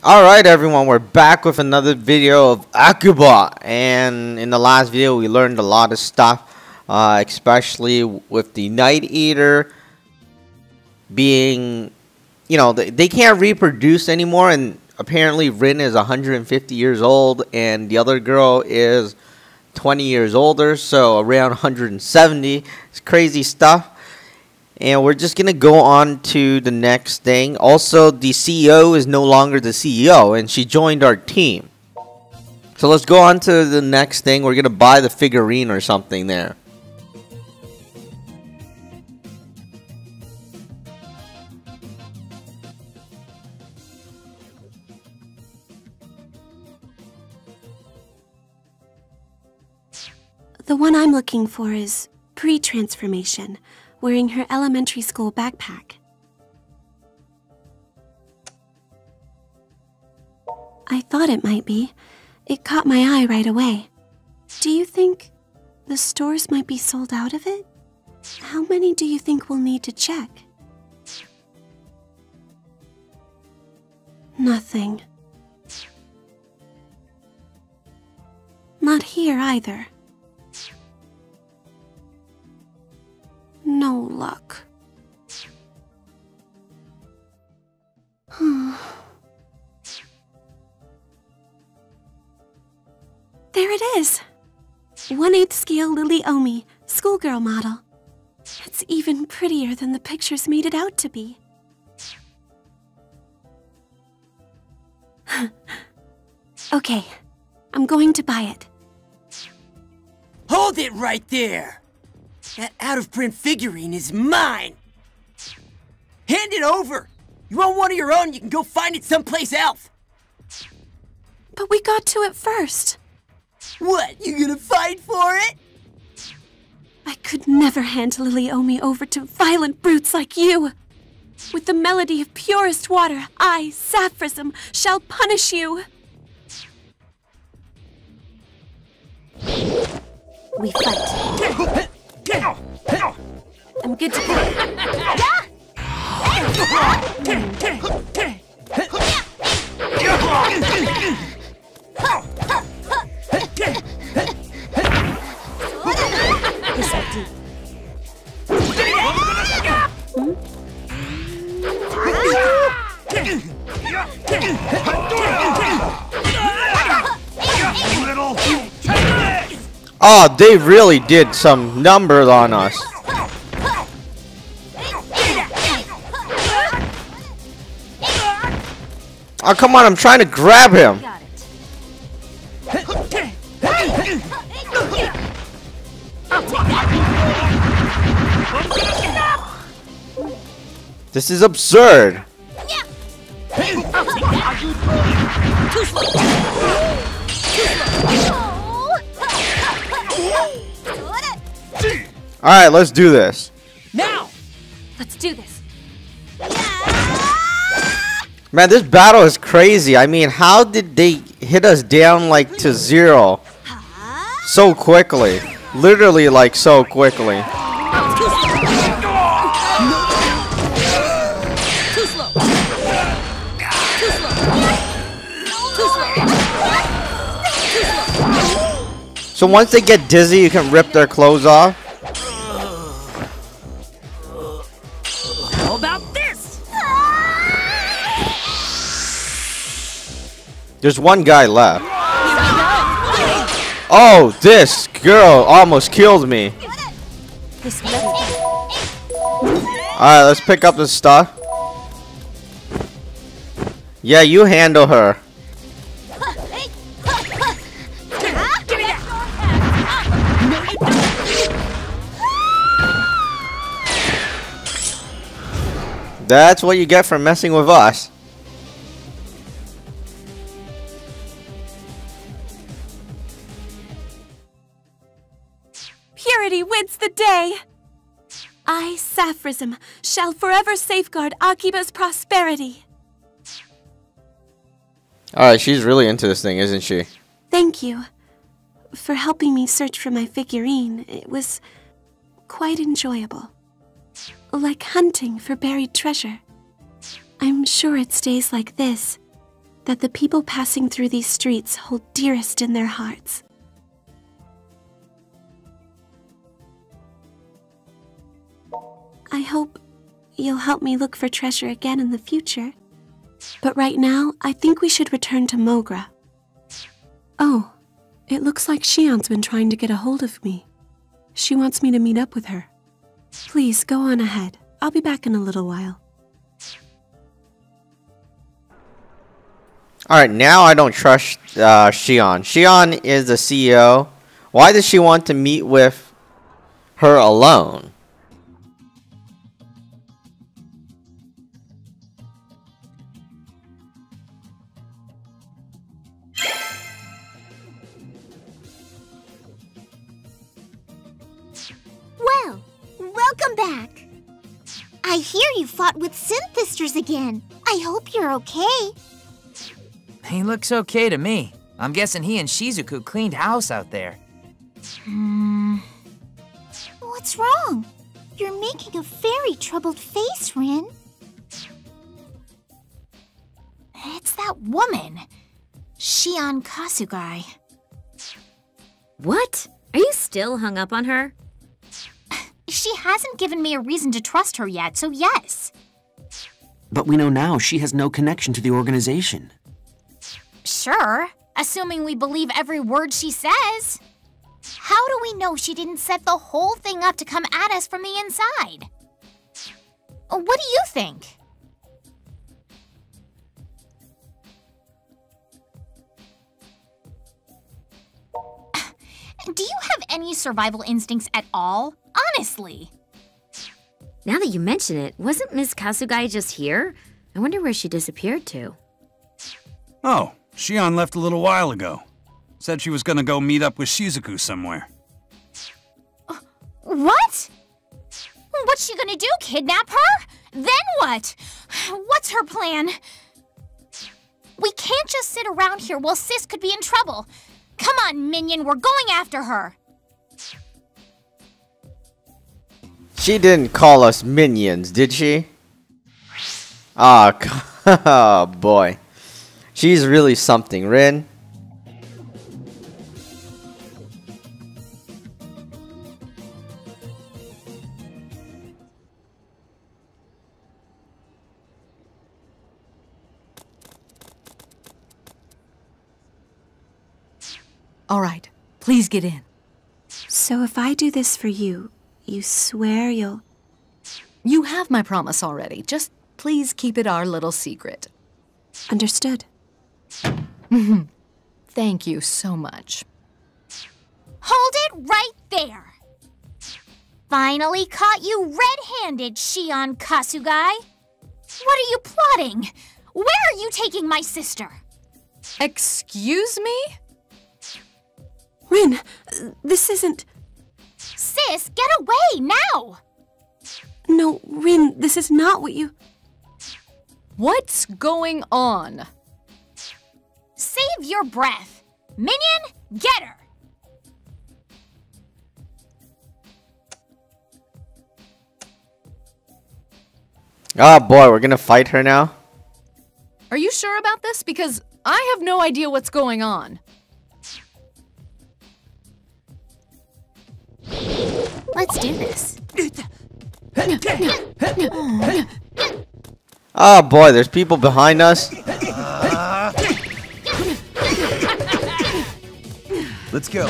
Alright everyone, we're back with another video of Akiba, and in the last video we learned a lot of stuff, especially with the Night Eater being, they can't reproduce anymore, and apparently Rin is 150 years old and the other girl is 20 years older, so around 170. It's crazy stuff. And we're just going to go on to the next thing. Also, the CEO is no longer the CEO, and she joined our team. So let's go on to the next thing. We're going to buy the figurine or something there. The one I'm looking for is pre-transformation, wearing her elementary school backpack. I thought it might be. It caught my eye right away. Do you think the stores might be sold out of it? How many do you think we'll need to check? Nothing. Not here either. No luck. There it is! 1/8 scale Lily Omi, schoolgirl model. It's even prettier than the pictures made it out to be. Okay, I'm going to buy it. Hold it right there! That out-of-print figurine is mine! Hand it over! You want one of your own, you can go find it someplace else! But we got to it first. What, you gonna fight for it? I could never hand Lily Omi over to violent brutes like you. With the melody of purest water, I, Sapphism, shall punish you. We fight. I'm good to go. Yes, I do. Oh, they really did some numbers on us. Oh, come on, I'm trying to grab him. This is absurd. Alright, let's do this. Now! Let's do this. Man, this battle is crazy. I mean, how did they hit us down like to 0 so quickly? Literally like so quickly. So once they get dizzy, you can rip their clothes off. How about this? There's one guy left. Oh, this girl almost killed me. Alright, let's pick up the stuff. Yeah, you handle her. That's what you get for messing with us. Purity wins the day! I, Sapphism, shall forever safeguard Akiba's prosperity. Alright, she's really into this thing, isn't she? Thank you for helping me search for my figurine. It was quite enjoyable. Like hunting for buried treasure. I'm sure it stays like this, that the people passing through these streets hold dearest in their hearts. I hope you'll help me look for treasure again in the future. But right now, I think we should return to Mogra. Oh, it looks like Shion's been trying to get a hold of me. She wants me to meet up with her. Please, go on ahead. I'll be back in a little while. Alright, now I don't trust Shion. Shion is the CEO. Why does she want to meet with her alone? Well, welcome back. I hear you fought with Synthisters again. I hope you're okay. He looks okay to me. I'm guessing he and Shizuku cleaned house out there. What's wrong? You're making a very troubled face, Rin. It's that woman, Shion Kasugai. What? Are you still hung up on her? She hasn't given me a reason to trust her yet, so yes. But we know now she has no connection to the organization. Sure, assuming we believe every word she says. How do we know she didn't set the whole thing up to come at us from the inside? What do you think? Do you have any survival instincts at all? Honestly. Now that you mention it, wasn't Miss Kasugai just here? I wonder where she disappeared to. Oh, Shion left a little while ago. Said she was gonna go meet up with Shizuku somewhere. What? What's she gonna do, kidnap her? Then what? What's her plan? We can't just sit around here while Sis could be in trouble. Come on, Minion, we're going after her. She didn't call us minions, did she? Oh, boy. She's really something, Rin. All right, please get in. So if I do this for you, you swear you'll... You have my promise already. Just please keep it our little secret. Understood. Thank you so much. Hold it right there. Finally caught you red-handed, Shion Kasugai. What are you plotting? Where are you taking my sister? Excuse me? Rin, this isn't... Sis, get away, now! No, Rin, this is not what you... What's going on? Save your breath. Minion, get her! Oh boy, we're gonna fight her now? Are you sure about this? Because I have no idea what's going on. Let's do this. Oh boy, there's people behind us. Let's go.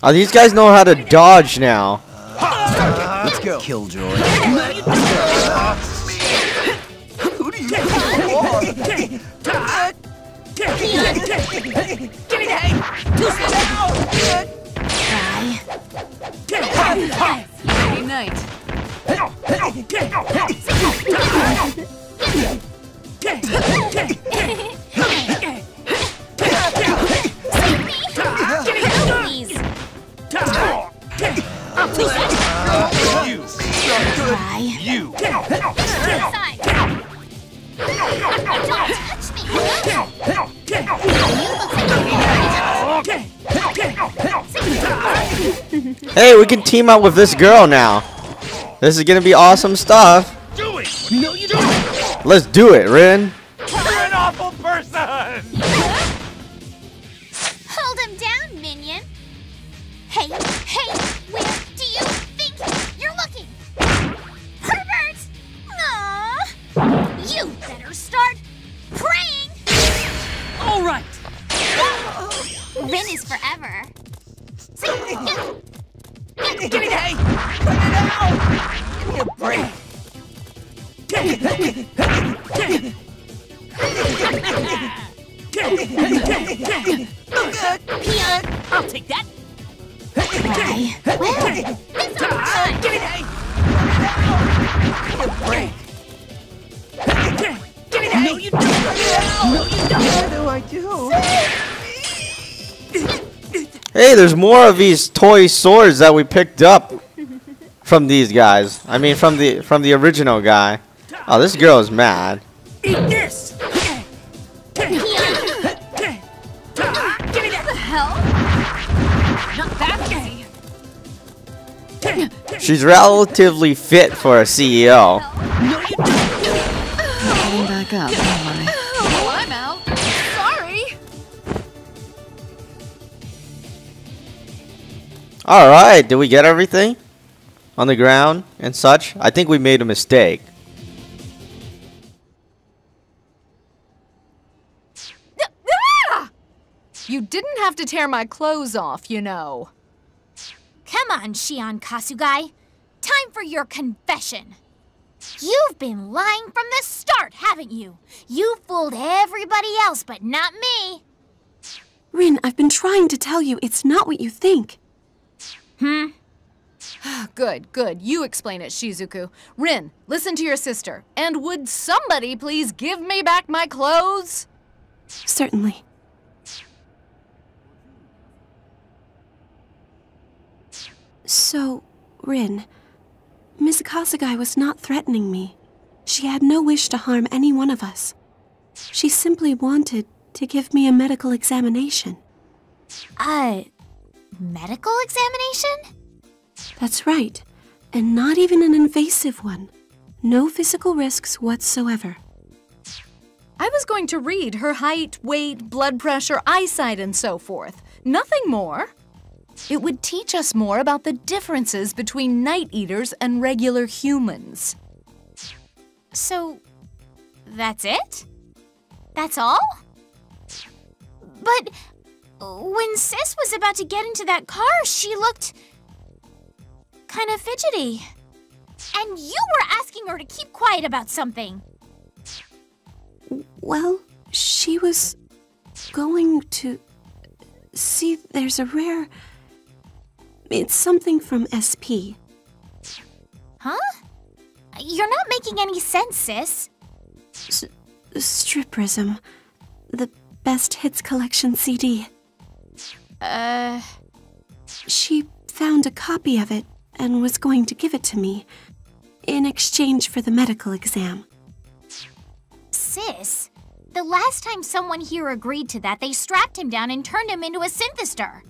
Oh, these guys know how to dodge now. Let's go. Killjoy. Who do you think you are? Give me the hang! Very night. Please. You. Try. You. Side. Don't touch me. You look like Hey, we can team up with this girl now. This is gonna be awesome stuff. Do it! No, you don't! Let's do it, Rin. You're an awful person! Hold him down, minion. Hey, where do you think you're looking? Pervert! Aww. You better start praying! All right. Rin is forever. Give me, hey! Put it out! Give me a break. Peon, I'll take that. why? Well, this other time. Give me, hey! Give me a break. Give me, hey! No, you don't. No, you don't. What do I do? Hey, there's more of these toy swords that we picked up from these guys. I mean, from the original guy. Oh, this girl is mad. Eat this. Peon. Give me that. The hell? Not that easy. She's relatively fit for a CEO. No, you don't. Getting back up, am I? Oh, I'm out. Sorry. Alright, did we get everything? On the ground and such? I think we made a mistake. You didn't have to tear my clothes off, you know. Come on, Shion Kasugai. Time for your confession. You've been lying from the start, haven't you? You fooled everybody else, but not me. Rin, I've been trying to tell you it's not what you think. Good. You explain it, Shizuku. Rin, listen to your sister. And would somebody please give me back my clothes? Certainly. So, Rin, Miss Kasugai was not threatening me. She had no wish to harm any one of us. She simply wanted to give me a medical examination. Medical examination? That's right, and not even an invasive one. No physical risks whatsoever. I was going to read her height, weight, blood pressure, eyesight, and so forth. Nothing more. It would teach us more about the differences between night eaters and regular humans. So, that's it? That's all? But when Sis was about to get into that car, she looked kind of fidgety. And you were asking her to keep quiet about something. Well, she was going to see there's a rare... It's something from SP. Huh? You're not making any sense, Sis. Striprism. The Best Hits Collection CD. She found a copy of it and was going to give it to me in exchange for the medical exam. Sis, the last time someone here agreed to that, they strapped him down and turned him into a synthestor.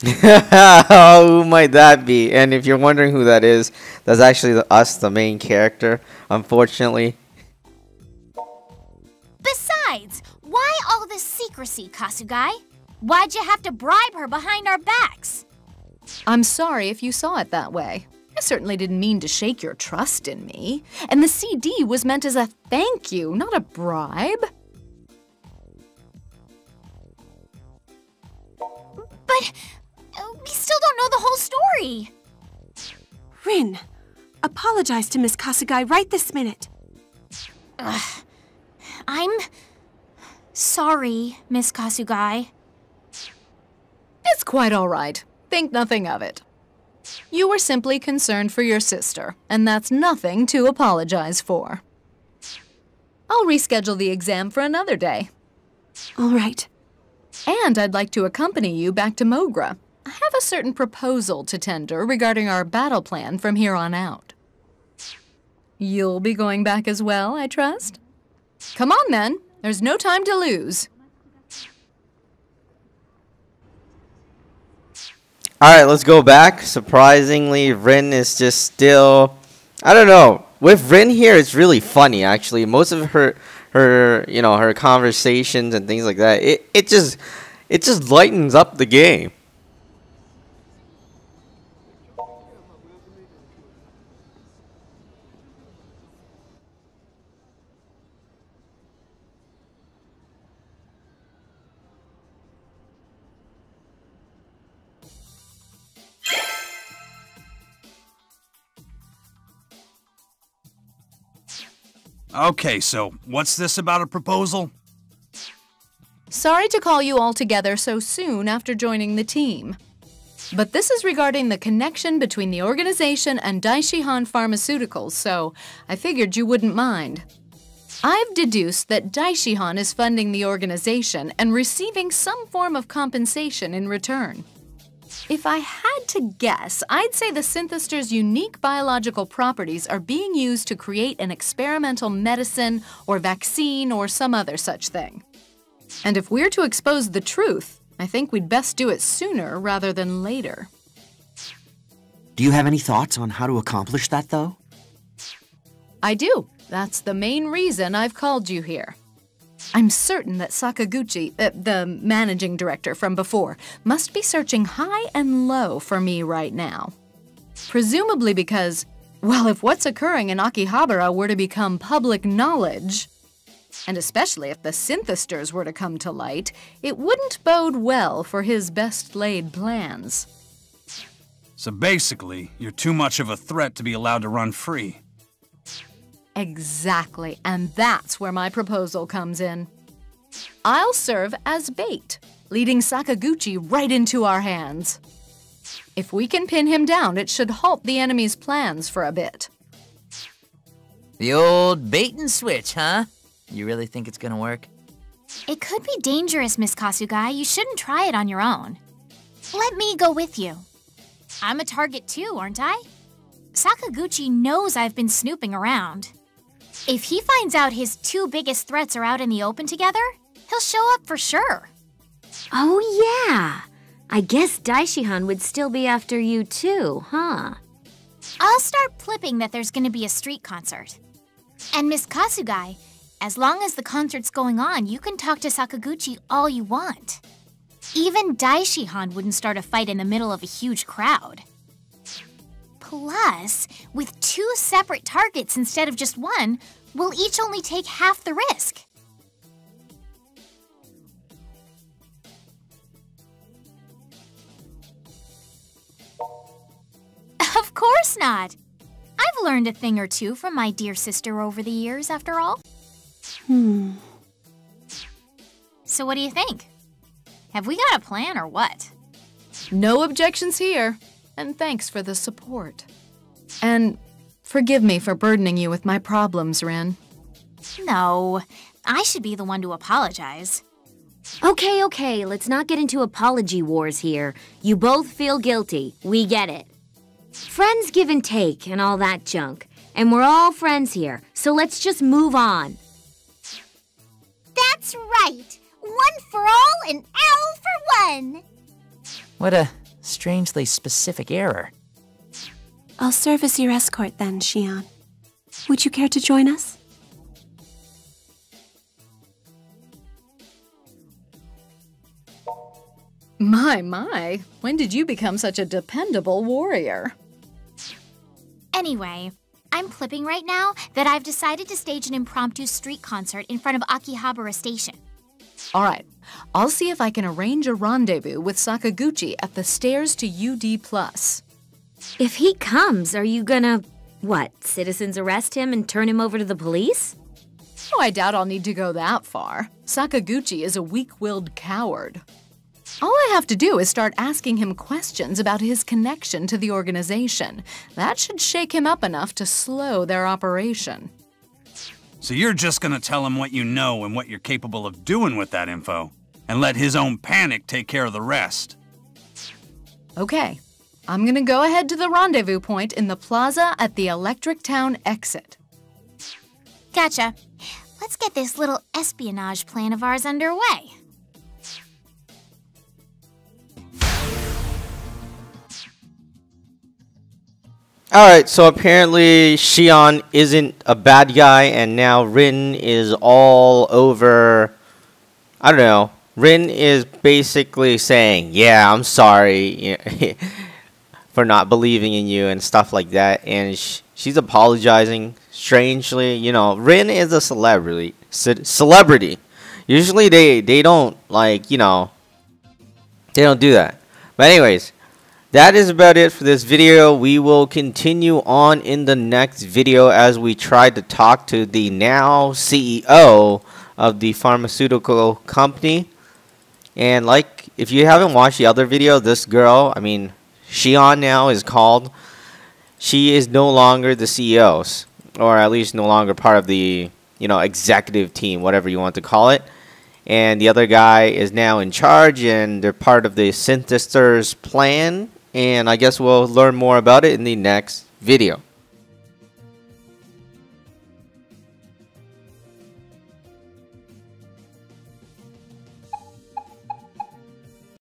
Who might that be? And if you're wondering who that is, that's actually us, the main character, unfortunately. Besides, why all this secrecy, Kasugai? Why'd you have to bribe her behind our backs? I'm sorry if you saw it that way. I certainly didn't mean to shake your trust in me. And the CD was meant as a thank you, not a bribe. But we still don't know the whole story. Rin, apologize to Miss Kasugai right this minute. I'm sorry, Miss Kasugai. It's quite all right. Think nothing of it. You were simply concerned for your sister, and that's nothing to apologize for. I'll reschedule the exam for another day. All right. And I'd like to accompany you back to Mogra. I have a certain proposal to tender regarding our battle plan from here on out. You'll be going back as well, I trust? Come on, then. There's no time to lose. Alright, let's go back. Surprisingly, Rin is just still... I don't know. With Rin here, it's really funny, actually. Most of her her conversations and things like that, it just lightens up the game. Okay, so what's this about a proposal? Sorry to call you all together so soon after joining the team. But this is regarding the connection between the organization and Daishihan Pharmaceuticals, so I figured you wouldn't mind. I've deduced that Daishihan is funding the organization and receiving some form of compensation in return. If I had to guess, I'd say the synthester's unique biological properties are being used to create an experimental medicine or vaccine or some other such thing. And if we're to expose the truth, I think we'd best do it sooner rather than later. Do you have any thoughts on how to accomplish that, though? I do. That's the main reason I've called you here. I'm certain that Sakaguchi, the managing director from before, must be searching high and low for me right now. Presumably because, well, if what's occurring in Akihabara were to become public knowledge, and especially if the synthesters were to come to light, it wouldn't bode well for his best-laid plans. So basically, you're too much of a threat to be allowed to run free. Exactly, and that's where my proposal comes in. I'll serve as bait, leading Sakaguchi right into our hands. If we can pin him down, it should halt the enemy's plans for a bit. The old bait and switch, huh? You really think it's gonna work? It could be dangerous, Miss Kasugai. You shouldn't try it on your own. Let me go with you. I'm a target too, aren't I? Sakaguchi knows I've been snooping around. If he finds out his two biggest threats are out in the open together, he'll show up for sure. Oh, yeah. I guess Daishihan would still be after you too, huh? I'll start flipping that there's gonna be a street concert. And Miss Kasugai, as long as the concert's going on, you can talk to Sakaguchi all you want. Even Daishihan wouldn't start a fight in the middle of a huge crowd. Plus, with two separate targets instead of just one, we'll each only take half the risk. Of course not. I've learned a thing or two from my dear sister over the years, after all. So what do you think? Have we got a plan or what? No objections here. And thanks for the support. And forgive me for burdening you with my problems, Rin. No, I should be the one to apologize. Okay, let's not get into apology wars here. You both feel guilty. We get it. Friends give and take and all that junk. And we're all friends here, so let's just move on. That's right. One for all and all for one. What a strangely specific error. I'll serve as your escort then, Shion. Would you care to join us? My, when did you become such a dependable warrior? Anyway, I'm flipping right now that I've decided to stage an impromptu street concert in front of Akihabara Station. All right, I'll see if I can arrange a rendezvous with Sakaguchi at the stairs to UD+. If he comes, are you gonna, what, citizens arrest him and turn him over to the police? Oh, I doubt I'll need to go that far. Sakaguchi is a weak-willed coward. All I have to do is start asking him questions about his connection to the organization. That should shake him up enough to slow their operation. So you're just gonna tell him what you know and what you're capable of doing with that info, and let his own panic take care of the rest. Okay, I'm gonna go ahead to the rendezvous point in the plaza at the Electric Town exit. Gotcha. Let's get this little espionage plan of ours underway. Alright, so apparently Shion isn't a bad guy, and now Rin is all over. I don't know. Rin is basically saying, yeah, I'm sorry for not believing in you and stuff like that. And she's apologizing strangely. You know, Rin is a celebrity. Usually they don't, like, you know, they don't do that. But anyways, that is about it for this video. We will continue on in the next video as we try to talk to the now CEO of the pharmaceutical company. And like, if you haven't watched the other video, this girl, I mean, Shion now is called. She is no longer the CEOs, or at least no longer part of the, you know, executive team, whatever you want to call it. And the other guy is now in charge, and they're part of the Synthesisters plan. And I guess we'll learn more about it in the next video.